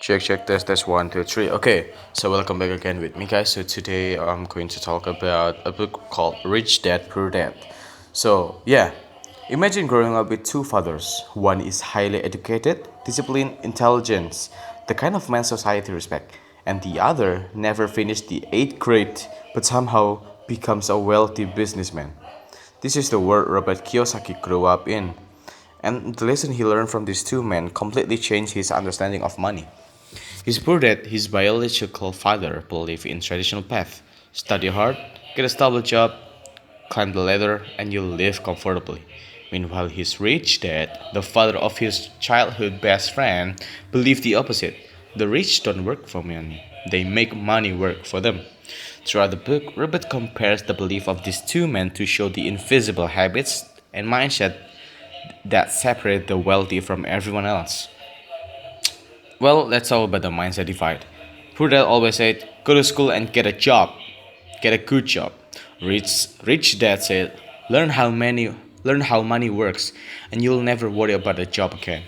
Check, test, 1, 2, 3. Okay, so welcome back again with me, guys. So today I'm going to talk about a book called Rich Dad Poor Dad. So, yeah, imagine growing up with two fathers. One is highly educated, disciplined, intelligent, the kind of man society respect, and the other never finished the 8th grade but somehow becomes a wealthy businessman. This is the world Robert Kiyosaki grew up in. And the lesson he learned from these two men completely changed his understanding of money. His poor dad, his biological father, believed in traditional path. Study hard, get a stable job, climb the ladder, and you'll live comfortably. Meanwhile, his rich dad, the father of his childhood best friend, believed the opposite. The rich don't work for money, they make money work for them. Throughout the book, Robert compares the belief of these two men to show the invisible habits and mindset that separate the wealthy from everyone else. Well, let's talk about the mindset divide. Poor dad always said, go to school and get a job, get a good job. Rich dad said, learn how money works, and you'll never worry about a job again.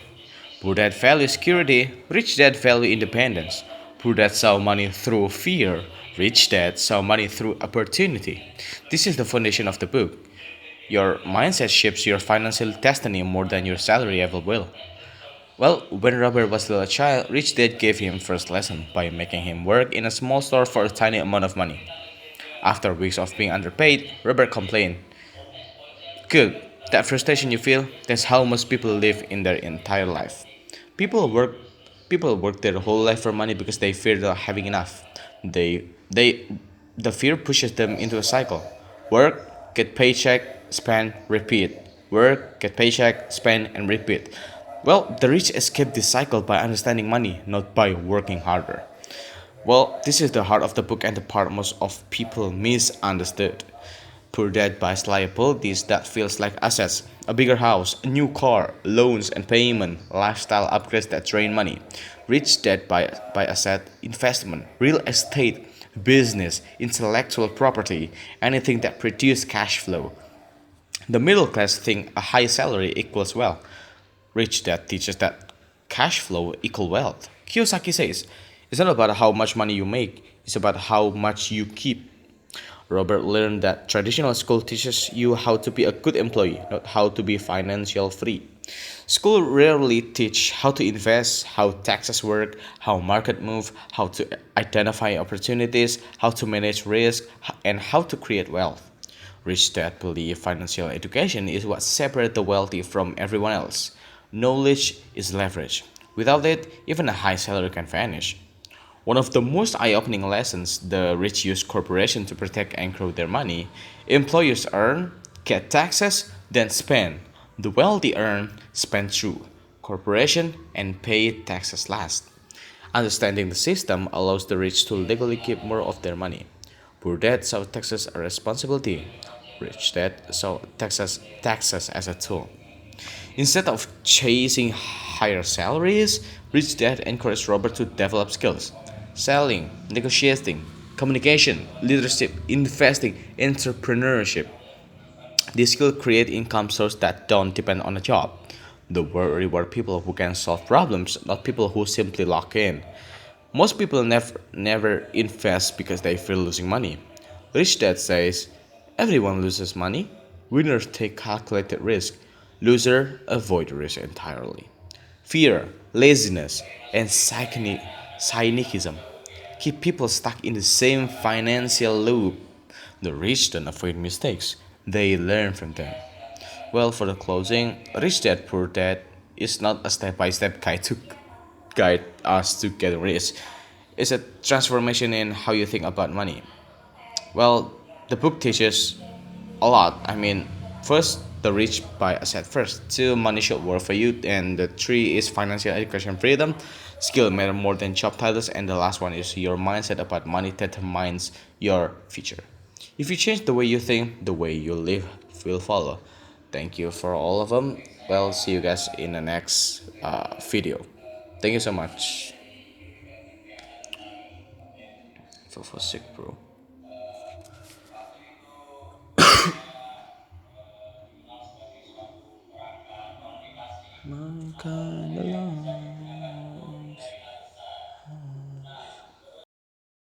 Poor dad values security, rich dad value independence. Poor dad saw money through fear, rich dad saw money through opportunity. This is the foundation of the book. Your mindset shapes your financial destiny more than your salary ever will. Well, when Robert was still a child, Rich Dad gave him first lesson by making him work in a small store for a tiny amount of money. After weeks of being underpaid, Robert complained, "Good, that frustration you feel, that's how most people live in their entire life. People work people work their whole life for money because they fear not having enough. They the fear pushes them into a cycle. Work, get paycheck, spend, repeat. Work, get paycheck, spend and repeat. Well, the rich escape this cycle by understanding money, not by working harder. Well, this is the heart of the book and the part most of people misunderstood. Poor dad buys liabilities that feels like assets. A bigger house, a new car, loans and payment, lifestyle upgrades that drain money. Rich dad buy asset, investment, real estate, business, intellectual property, anything that produce cash flow. The middle class think a high salary equals wealth. Rich dad teaches that cash flow equal wealth. Kiyosaki says, it's not about how much money you make, it's about how much you keep. Robert learned that traditional school teaches you how to be a good employee, not how to be financial free. School rarely teach how to invest, how taxes work, how market move, how to identify opportunities, how to manage risk, and how to create wealth. Rich dad believe financial education is what separates the wealthy from everyone else. Knowledge is leverage. Without it, even a high salary can vanish. One of the most eye-opening lessons, the rich use corporations to protect and grow their money. Employers earn, get taxes, then spend. The wealthy earn, spend through corporation, and pay taxes last. Understanding the system allows the rich to legally keep more of their money. Poor dad saw taxes a responsibility. Rich dad saw taxes as a tool. Instead of chasing higher salaries, Rich Dad encouraged Robert to develop skills selling, negotiating, communication, leadership, investing, entrepreneurship. These skills create income sources that don't depend on a job. The world reward people who can solve problems, not people who simply lock in. Most people never invest because they fear losing money. Rich Dad says, everyone loses money. Winners take calculated risk. Losers avoid risk entirely. Fear, laziness, and cynicism keep people stuck in the same financial loop. The rich don't avoid mistakes, they learn from them. Well, for the closing, Rich Dad Poor Dad is not a step-by-step guide to guide us to get rich. It's a transformation in how you think about money. Well, the book teaches a lot. I mean, first, the rich buy asset first. Two, money should work for you. And the three is financial education freedom. Skill matter more than job titles. And the last one is your mindset about money determines your future. If you change the way you think, the way you live will follow. Thank you for all of them. Well, see you guys in the next video. Thank you so much. For sick, bro. My kind of love.